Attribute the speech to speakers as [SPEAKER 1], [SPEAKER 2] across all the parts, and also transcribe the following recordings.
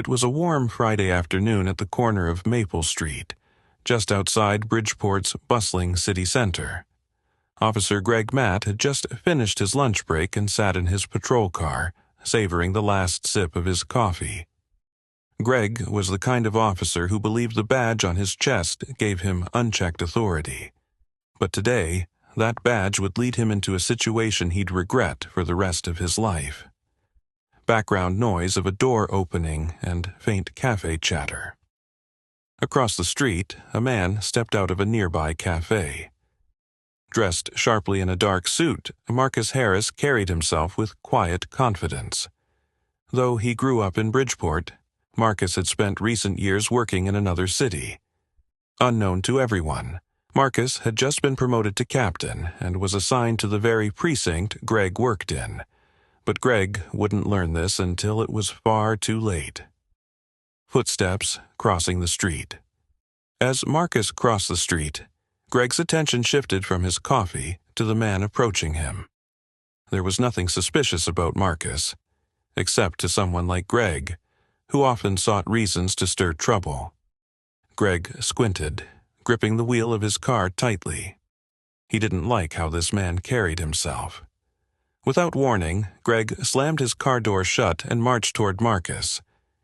[SPEAKER 1] It was a warm Friday afternoon at the corner of Maple Street, just outside Bridgeport's bustling city center. Officer Greg Matt had just finished his lunch break and sat in his patrol car, savoring the last sip of his coffee. Greg was the kind of officer who believed the badge on his chest gave him unchecked authority. But today, that badge would lead him into a situation he'd regret for the rest of his life. Background noise of a door opening and faint cafe chatter. Across the street, a man stepped out of a nearby cafe. Dressed sharply in a dark suit, Marcus Harris carried himself with quiet confidence. Though he grew up in Bridgeport, Marcus had spent recent years working in another city. Unknown to everyone, Marcus had just been promoted to captain and was assigned to the very precinct Greg worked in. But Greg wouldn't learn this until it was far too late. Footsteps crossing the street. As Marcus crossed the street, Greg's attention shifted from his coffee to the man approaching him. There was nothing suspicious about Marcus, except to someone like Greg, who often sought reasons to stir trouble. Greg squinted, gripping the wheel of his car tightly. He didn't like how this man carried himself. Without warning, Greg slammed his car door shut and marched toward Marcus,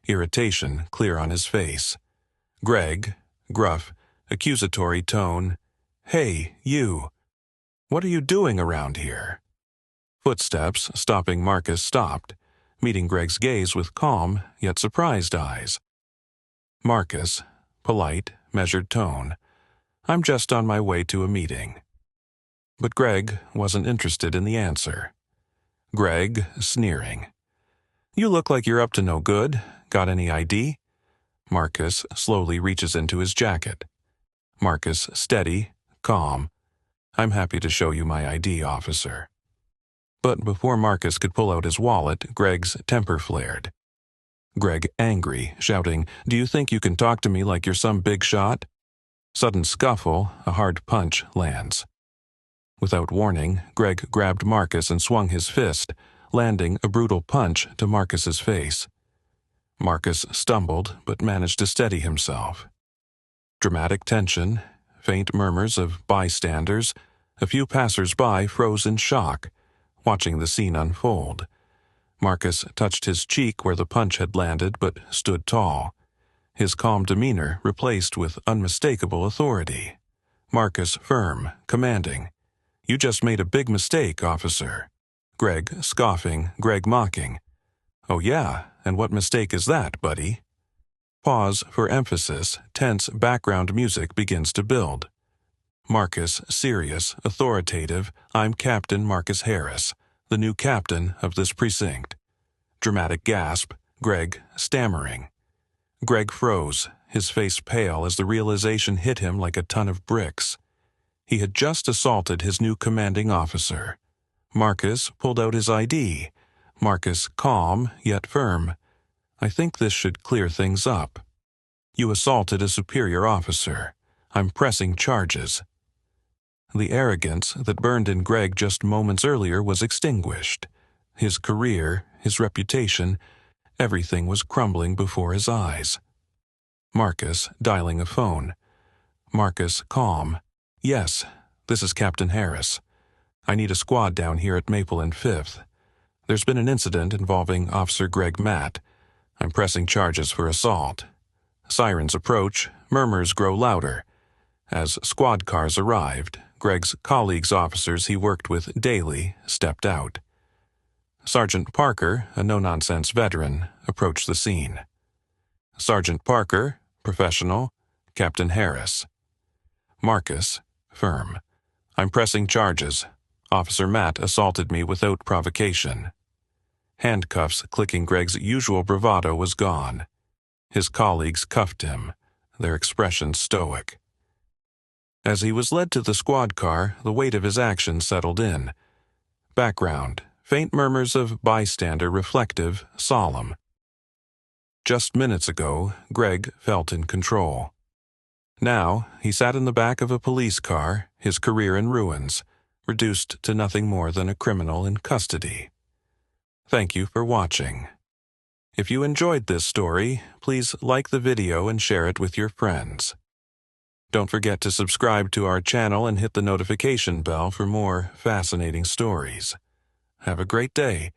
[SPEAKER 1] irritation clear on his face. Greg, gruff, accusatory tone, "Hey, you. What are you doing around here?" Footsteps, stopping Marcus, stopped, meeting Greg's gaze with calm yet surprised eyes. Marcus, polite, measured tone, "I'm just on my way to a meeting." But Greg wasn't interested in the answer. Greg, sneering, "You look like you're up to no good. Got any ID?" Marcus slowly reaches into his jacket. Marcus, steady, calm, "I'm happy to show you my ID, officer." But before Marcus could pull out his wallet, Greg's temper flared. Greg, angry, shouting, "Do you think you can talk to me like you're some big shot?" Sudden scuffle, a hard punch lands. Without warning, Greg grabbed Marcus and swung his fist, landing a brutal punch to Marcus's face. Marcus stumbled but managed to steady himself. Dramatic tension, faint murmurs of bystanders, a few passers-by froze in shock, watching the scene unfold. Marcus touched his cheek where the punch had landed but stood tall, his calm demeanor replaced with unmistakable authority. Marcus firm, commanding, "You just made a big mistake, officer." Greg scoffing, Greg mocking, "Oh yeah, and what mistake is that, buddy?" Pause for emphasis, tense background music begins to build. Marcus, serious, authoritative, "I'm Captain Marcus Harris, the new captain of this precinct." Dramatic gasp, Greg stammering. Greg froze, his face pale as the realization hit him like a ton of bricks. He had just assaulted his new commanding officer. Marcus pulled out his ID. Marcus calm, yet firm. "I think this should clear things up. You assaulted a superior officer. I'm pressing charges." The arrogance that burned in Greg just moments earlier was extinguished. His career, his reputation, everything was crumbling before his eyes. Marcus dialing a phone. Marcus calm. "Yes, this is Captain Harris. I need a squad down here at Maple and 5th. There's been an incident involving Officer Greg Matt. I'm pressing charges for assault." Sirens approach, murmurs grow louder. As squad cars arrived, Greg's colleagues, officers he worked with daily, stepped out. Sergeant Parker, a no-nonsense veteran, approached the scene. Sergeant Parker, professional, Captain Harris. Marcus, firm. "I'm pressing charges. Officer Matt assaulted me without provocation." Handcuffs clicking Greg's usual bravado was gone. His colleagues cuffed him, their expressions stoic. As he was led to the squad car, the weight of his actions settled in. Background, faint murmurs of bystander reflective, solemn. Just minutes ago, Greg felt in control. Now, he sat in the back of a police car, his career in ruins, reduced to nothing more than a criminal in custody. Thank you for watching. If you enjoyed this story, please like the video and share it with your friends. Don't forget to subscribe to our channel and hit the notification bell for more fascinating stories. Have a great day.